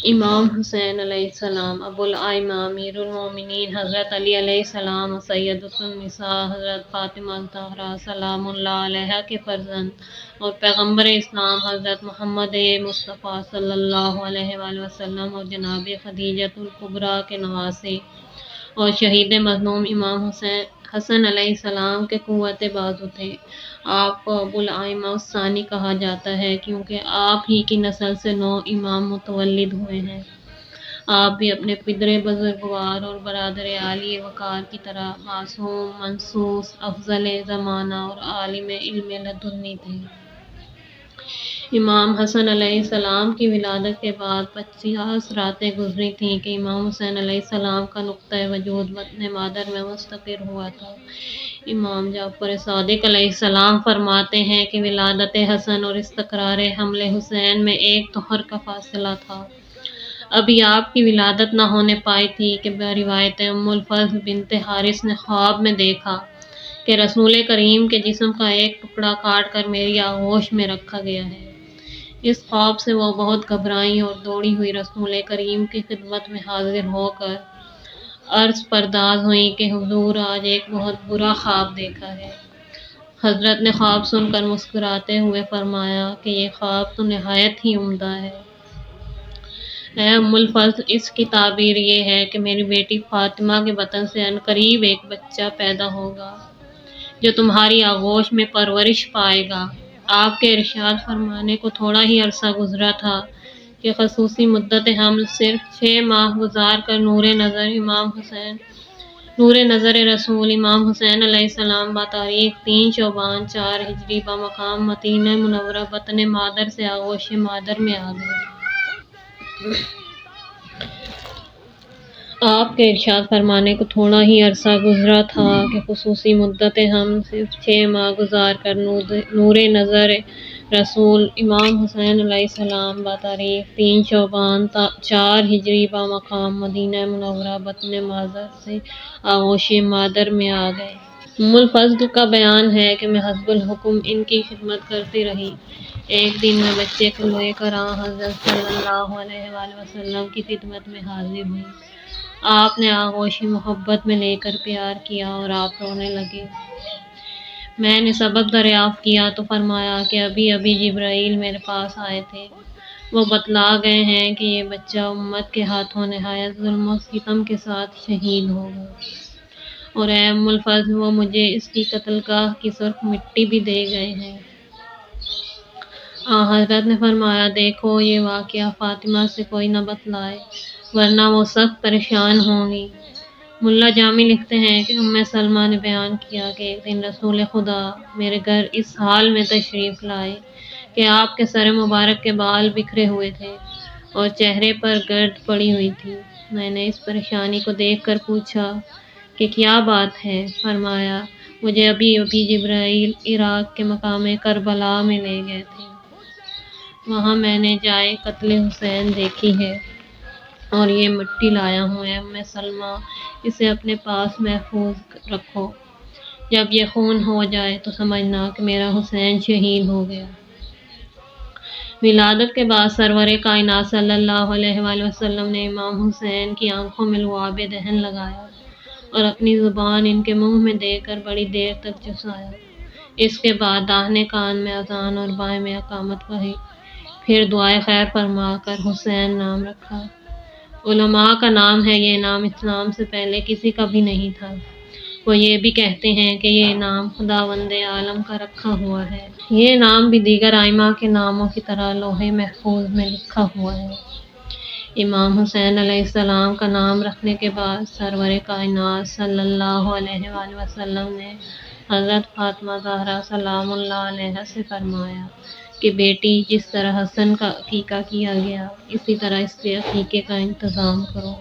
امام حسین علیہ السلام، ابو الائمہ، امیر المومنین حضرت علی علیہ السلام اور سیدۃ النساء حضرت فاطمہ الزہرا سلام اللہ علیہا کے فرزند اور پیغمبر اسلام حضرت محمد مصطفیٰ صلی اللہ علیہ وآلہ وسلم اور جناب خدیجۃ الکبریٰ کے نواسے اور شہید مظلوم امام حسن علیہ السلام کے قوت بازو تھے۔ آپ کو ابو الائمہ الثانی کہا جاتا ہے کیونکہ آپ ہی کی نسل سے 9 امام متولد ہوئے ہیں۔ آپ بھی اپنے پدر بزرگوار اور برادر عالی وقار کی طرح معصوم، منصوص، افضل زمانہ اور عالم علم لدنی تھے۔ امام حسن علیہ السلام کی ولادت کے بعد 50 راتیں گزری تھیں کہ امام حسین علیہ السلام کا نقطۂ وجود وطن مادر میں مستقر ہوا تھا۔ امام جعفر صادق علیہ السلام فرماتے ہیں کہ ولادت حسن اور استقرار حمل حسین میں 1 دہر کا فاصلہ تھا۔ ابھی آپ کی ولادت نہ ہونے پائی تھی کہ روایت ام الفضل بنت حارث نے خواب میں دیکھا کہ رسول کریم کے جسم کا ایک ٹکڑا کاٹ کر میری آغوش میں رکھا گیا ہے۔ اس خواب سے وہ بہت گھبرائیں اور دوڑی ہوئی رسول کریم کی خدمت میں حاضر ہو کر عرض پرداز ہوئیں کہ حضور آج ایک بہت برا خواب دیکھا ہے۔ حضرت نے خواب سن کر مسکراتے ہوئے فرمایا کہ یہ خواب تو نہایت ہی عمدہ ہے۔ اے ام الفضل، اس کی تعبیر یہ ہے کہ میری بیٹی فاطمہ کے بطن سے عنقریب ایک بچہ پیدا ہوگا جو تمہاری آغوش میں پرورش پائے گا۔ آپ کے ارشاد فرمانے کو تھوڑا ہی عرصہ گزرا تھا کہ خصوصی مدت حمل صرف 6 ماہ گزار کر نور نظر رسول امام حسین علیہ السلام بتاریخ 3 شعبان 4 ہجری بمقام مدینہ منورہ بطن مادر سے آغوش مادر میں آ گئے۔ آپ کے ارشاد فرمانے کو تھوڑا ہی عرصہ گزرا تھا کہ خصوصی مدت حمل صرف 6 ماہ گزار کر نور نظر رسول امام حسین علیہ السلام بتاریخ 3 شعبان 4 ہجری بمقام مدینہ منورہ بطن مادر سے آغوش مادر میں آ گئے۔ ام الفضل کا بیان ہے کہ میں حسب الحکم ان کی خدمت کرتی رہی۔ ایک دن میں بچے کو لے کر حضرت صلی اللہ علیہ وآلہ وسلم کی خدمت میں حاضر ہوئی۔ آپ نے آغوش محبت میں لے کر پیار کیا اور آپ رونے لگے۔ میں نے سبب دریافت کیا تو فرمایا کہ ابھی ابھی جبرائیل میرے پاس آئے تھے۔ وہ بتلا گئے ہیں کہ یہ بچہ امت کے ہاتھوں نہایت ظلم و ستم کے ساتھ شہید ہوگا، اور اے ام الفضل، وہ مجھے اس کی قتل گاہ کی سرخ مٹی بھی دے گئے ہیں۔ حضرت نے فرمایا، دیکھو یہ واقعہ فاطمہ سے کوئی نہ بتلائے ورنہ وہ سخت پریشان ہوں گی۔ ملا جامی لکھتے ہیں کہ ام سلمہ نے بیان کیا کہ ایک دن رسول خدا میرے گھر اس حال میں تشریف لائے کہ آپ کے سر مبارک کے بال بکھرے ہوئے تھے اور چہرے پر گرد پڑی ہوئی تھی۔ میں نے اس پریشانی کو دیکھ کر پوچھا کہ کیا بات ہے؟ فرمایا، مجھے ابھی ابھی جبرائیل عراق کے مقام کربلا میں لے گئے تھے۔ وہاں میں نے جائے قتل حسین دیکھی ہے اور یہ مٹی لایا ہوں۔ اے ام سلمہ، اسے اپنے پاس محفوظ رکھو۔ جب یہ خون ہو جائے تو سمجھنا کہ میرا حسین شہید ہو گیا۔ ولادت کے بعد سرور کائنات صلی اللہ علیہ وآلہ وسلم نے امام حسین کی آنکھوں میں لعاب دہن لگایا اور اپنی زبان ان کے منہ میں دے کر بڑی دیر تک چسایا۔ اس کے بعد داہنے کان میں اذان اور بائیں میں اقامت کہی، پھر دعائے خیر فرما کر حسین نام رکھا۔ علماء کا نام ہے، یہ نام اسلام سے پہلے کسی کا بھی نہیں تھا۔ وہ یہ بھی کہتے ہیں کہ یہ نام خداوند عالم کا رکھا ہوا ہے۔ یہ نام بھی دیگر ائمہ کے ناموں کی طرح لوح محفوظ میں لکھا ہوا ہے۔ امام حسین علیہ السلام کا نام رکھنے کے بعد سرور کائنات صلی اللہ علیہ وآلہ وسلم نے حضرت فاطمہ زہرا سلام اللہ علیہا سے فرمایا کہ بیٹی، جس طرح حسن کا عقیقہ کیا گیا، اسی طرح اس کے عقیقے کا انتظام کرو،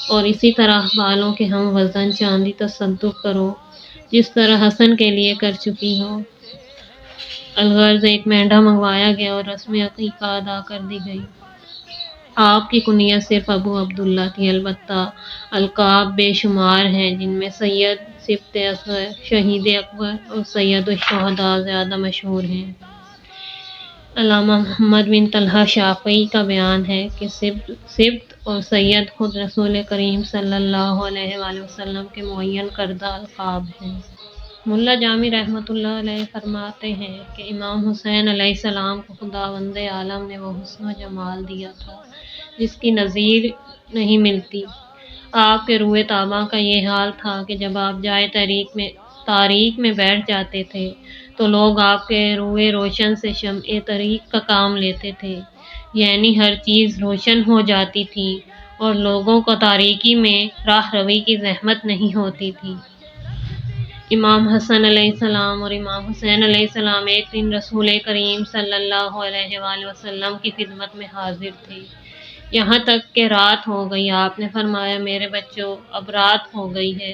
اور اسی طرح بالوں کے ہم وزن چاندی تصدق کرو جس طرح حسن کے لیے کر چکی ہو۔ الغرض ایک مینڈھا منگوایا گیا اور رسم عقیقہ ادا کر دی گئی۔ آپ کی کنیت صرف ابو عبداللہ تھی، البتہ القاب بے شمار ہیں جن میں سید، سبط اصغر، شہید اکبر اور سید الشہداء زیادہ مشہور ہیں۔ علامہ محمد بن طلحہ شافعی کا بیان ہے کہ سبت اور سید خود رسول کریم صلی اللہ علیہ وآلہ وسلم کے معین کردہ القاب ہیں۔ ملا جامی رحمۃ اللہ علیہ فرماتے ہیں کہ امام حسین علیہ السلام کو خداوند عالم نے وہ حسن و جمال دیا تھا جس کی نظیر نہیں ملتی۔ آپ کے روئے طابع کا یہ حال تھا کہ جب آپ جائے تاریک میں بیٹھ جاتے تھے تو لوگ آپ کے روئے روشن سے شمع طریق کا کام لیتے تھے، یعنی ہر چیز روشن ہو جاتی تھی اور لوگوں کو تاریکی میں راہ روی کی زحمت نہیں ہوتی تھی۔ امام حسن علیہ السلام اور امام حسین علیہ السلام ایک دن رسول کریم صلی اللہ علیہ وآلہ وسلم کی خدمت میں حاضر تھے، یہاں تک کہ رات ہو گئی۔ آپ نے فرمایا، میرے بچوں، اب رات ہو گئی ہے،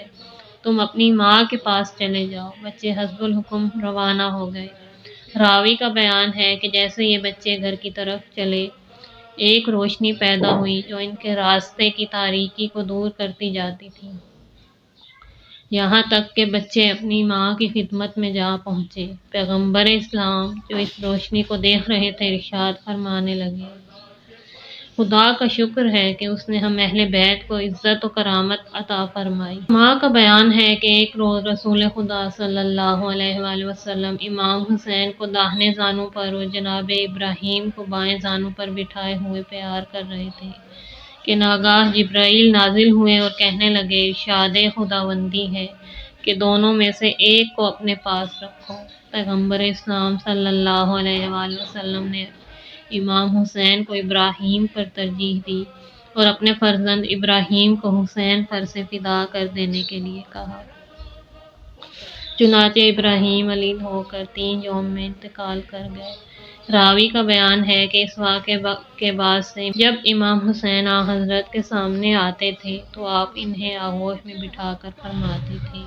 تم اپنی ماں کے پاس چلے جاؤ۔ بچے حسب الحکم روانہ ہو گئے۔ راوی کا بیان ہے کہ جیسے یہ بچے گھر کی طرف چلے، ایک روشنی پیدا ہوئی جو ان کے راستے کی تاریکی کو دور کرتی جاتی تھی، یہاں تک کہ بچے اپنی ماں کی خدمت میں جا پہنچے۔ پیغمبر اسلام جو اس روشنی کو دیکھ رہے تھے ارشاد فرمانے لگے، خدا کا شکر ہے کہ اس نے ہم اہل بیت کو عزت و کرامت عطا فرمائی۔ ماں کا بیان ہے کہ ایک روز رسول خدا صلی اللہ علیہ وآلہ وسلم امام حسین کو داہنے زانوں پر اور جناب ابراہیم کو بائیں زانوں پر بٹھائے ہوئے پیار کر رہے تھے کہ ناگاہ جبرائیل نازل ہوئے اور کہنے لگے، ارشاد خداوندی ہے کہ دونوں میں سے ایک کو اپنے پاس رکھو۔ پیغمبر اسلام صلی اللہ علیہ وآلہ وسلم نے امام حسین کو ابراہیم پر ترجیح دی اور اپنے فرزند ابراہیم کو حسین پر سے فدا کر دینے کے لیے کہا۔ چنانچہ ابراہیم علیل ہو کر 3 یوم میں انتقال کر گئے۔ راوی کا بیان ہے کہ اس واقعے کے بعد سے جب امام حسین حضرت کے سامنے آتے تھے تو آپ انہیں آغوش میں بٹھا کر فرماتی تھی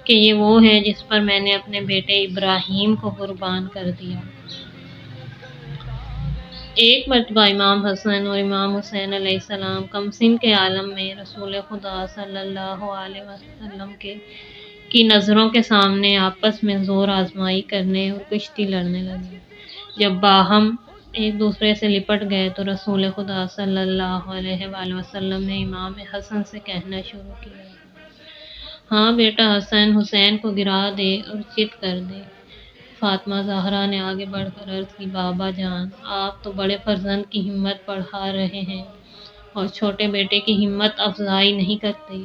کہ یہ وہ ہے جس پر میں نے اپنے بیٹے ابراہیم کو قربان کر دیا۔ ایک مرتبہ امام حسن اور امام حسین علیہ السلام کم سن کے عالم میں رسول خدا صلی اللہ علیہ وسلم کی نظروں کے سامنے آپس میں زور آزمائی کرنے اور کشتی لڑنے لگے۔ جب باہم ایک دوسرے سے لپٹ گئے تو رسول خدا صلی اللہ علیہ وآلہ وسلم نے امام حسن سے کہنا شروع کیا، ہاں بیٹا حسن، حسین کو گرا دے اور چت کر دے۔ فاطمہ زہرا نے آگے بڑھ کر عرض کی، بابا جان، آپ تو بڑے فرزند کی ہمت بڑھا رہے ہیں اور چھوٹے بیٹے کی ہمت افزائی نہیں کرتے۔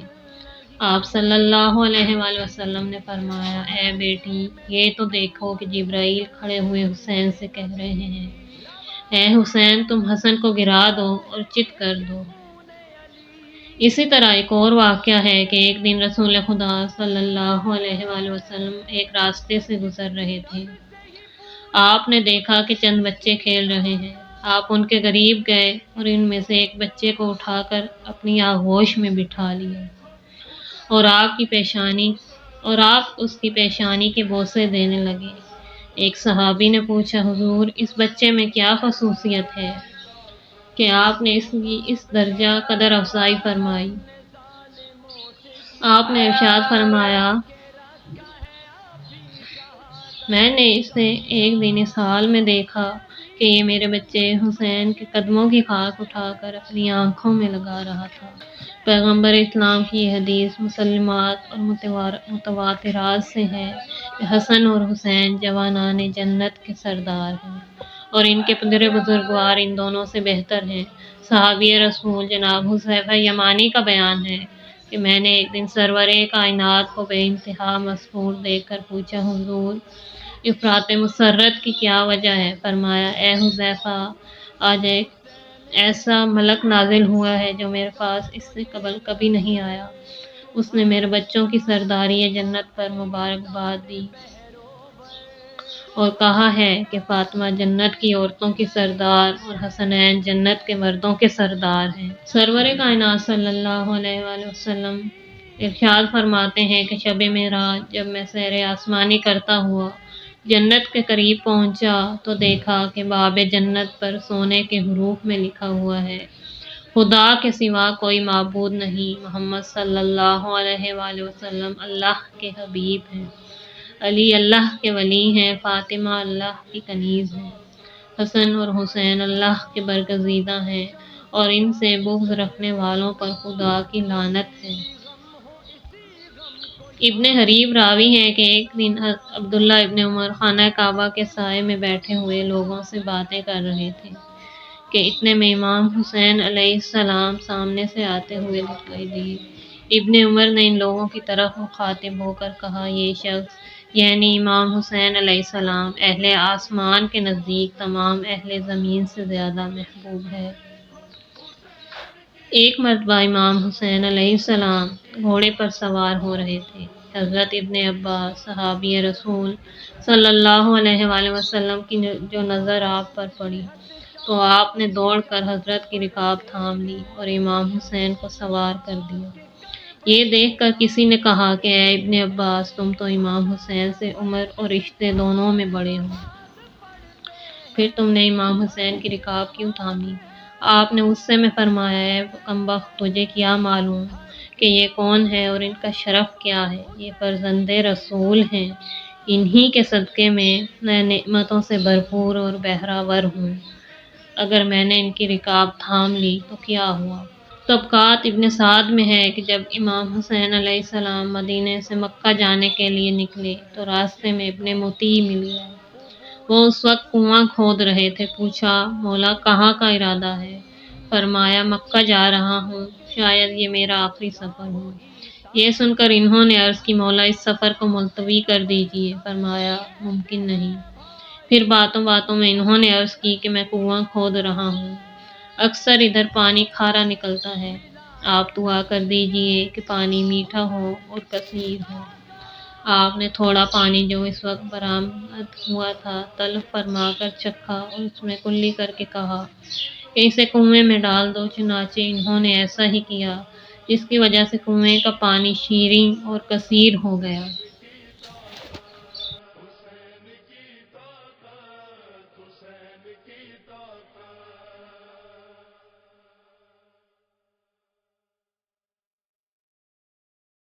آپ صلی اللہ علیہ وآلہ وسلم نے فرمایا، اے بیٹی، یہ تو دیکھو کہ جبرائیل کھڑے ہوئے حسین سے کہہ رہے ہیں، اے حسین، تم حسن کو گرا دو اور چت کر دو۔ اسی طرح ایک اور واقعہ ہے کہ ایک دن رسول خدا صلی اللہ علیہ وآلہ وسلم ایک راستے سے گزر رہے تھے۔ آپ نے دیکھا کہ چند بچے کھیل رہے ہیں۔ آپ ان کے قریب گئے اور ان میں سے ایک بچے کو اٹھا کر اپنی آغوش میں بٹھا لیا اور آپ اس کی پیشانی کے بوسے دینے لگے۔ ایک صحابی نے پوچھا، حضور، اس بچے میں کیا خصوصیت ہے کہ آپ نے اس کی اس درجہ قدر افزائی فرمائی؟ آپ نے ارشاد فرمایا، میں نے اسے ایک دن اس حال میں دیکھا کہ یہ میرے بچے حسین کے قدموں کی خاک اٹھا کر اپنی آنکھوں میں لگا رہا تھا۔ پیغمبر اسلام کی یہ حدیث مسلمات اور متواترات سے ہے کہ حسن اور حسین جوانان جنت کے سردار ہیں اور ان کے پدر بزرگوار ان دونوں سے بہتر ہیں۔ صحابی رسول جناب حذیفہ یمانی کا بیان ہے کہ میں نے ایک دن سرور کائنات کو بے انتہا مسرور دیکھ کر پوچھا، حضور، افراط مسرت کی کیا وجہ ہے؟ فرمایا، اے حذیفہ، آج ایک ایسا ملک نازل ہوا ہے جو میرے پاس اس سے قبل کبھی نہیں آیا۔ اس نے میرے بچوں کی سرداری جنت پر مبارکباد دی اور کہا ہے کہ فاطمہ جنت کی عورتوں کی سردار اور حسنین جنت کے مردوں کے سردار ہیں۔ سرور کائنات صلی اللہ علیہ وآلہ وسلم ارشاد فرماتے ہیں کہ شب معراج جب میں سیر آسمانی کرتا ہوا جنت کے قریب پہنچا تو دیکھا کہ باب جنت پر سونے کے حروف میں لکھا ہوا ہے، خدا کے سوا کوئی معبود نہیں، محمد صلی اللہ علیہ وآلہ وسلم اللہ کے حبیب ہیں، علی اللہ کے ولی ہیں، فاطمہ اللہ کی کنیز ہیں۔ حسن اور حسین اللہ کے برگزیدہ ہیں اور ان سے بغض رکھنے والوں پر خدا کی لعنت ہے۔ ابن حریب راوی ہیں کہ ایک دن عبداللہ ابن عمر خانہ کعبہ کے سائے میں بیٹھے ہوئے لوگوں سے باتیں کر رہے تھے کہ اتنے میں امام حسین علیہ السلام سامنے سے آتے ہوئے دکھائی دیے۔ ابن عمر نے ان لوگوں کی طرف مخاطب ہو کر کہا، یہ شخص یعنی امام حسین علیہ السلام اہل آسمان کے نزدیک تمام اہل زمین سے زیادہ محبوب ہے۔ ایک مرتبہ امام حسین علیہ السلام گھوڑے پر سوار ہو رہے تھے۔ حضرت ابن عباس صحابی رسول صلی اللہ علیہ وآلہ وسلم کی جو نظر آپ پر پڑی تو آپ نے دوڑ کر حضرت کی رکاب تھام لی اور امام حسین کو سوار کر دیا۔ یہ دیکھ کر کسی نے کہا کہ اے ابن عباس، تم تو امام حسین سے عمر اور رشتے دونوں میں بڑے ہو، پھر تم نے امام حسین کی رکاب کیوں تھامی؟ آپ نے غصے میں فرمایا، اے کمبخت، تجھے کیا معلوم کہ یہ کون ہے اور ان کا شرف کیا ہے؟ یہ فرزند رسول ہیں، انہی کے صدقے میں نعمتوں سے بھرپور اور بہرہ ہوں۔ اگر میں نے ان کی رکاب تھام لی تو کیا ہوا؟ طبقات ابن سعد میں ہے کہ جب امام حسین علیہ السلام مدینے سے مکہ جانے کے لیے نکلے تو راستے میں ابن مطیع مل گیا۔ وہ اس وقت کنواں کھود رہے تھے۔ پوچھا، مولا کہاں کا ارادہ ہے؟ فرمایا، مکہ جا رہا ہوں، شاید یہ میرا آخری سفر ہو۔ یہ سن کر انہوں نے عرض کی، مولا اس سفر کو ملتوی کر دیجئے۔ فرمایا، ممکن نہیں۔ پھر باتوں باتوں میں انہوں نے عرض کی کہ میں کنواں کھود رہا ہوں، اکثر ادھر پانی کھارا نکلتا ہے، آپ دعا کر دیجئے کہ پانی میٹھا ہو اور کثیر ہو۔ آپ نے تھوڑا پانی جو اس وقت برآمد ہوا تھا تلخ فرما کر چکھا اور اس میں کلی کر کے کہا کہ اسے کنویں میں ڈال دو۔ چنانچہ انہوں نے ایسا ہی کیا، جس کی وجہ سے کنویں کا پانی شیریں اور کثیر ہو گیا۔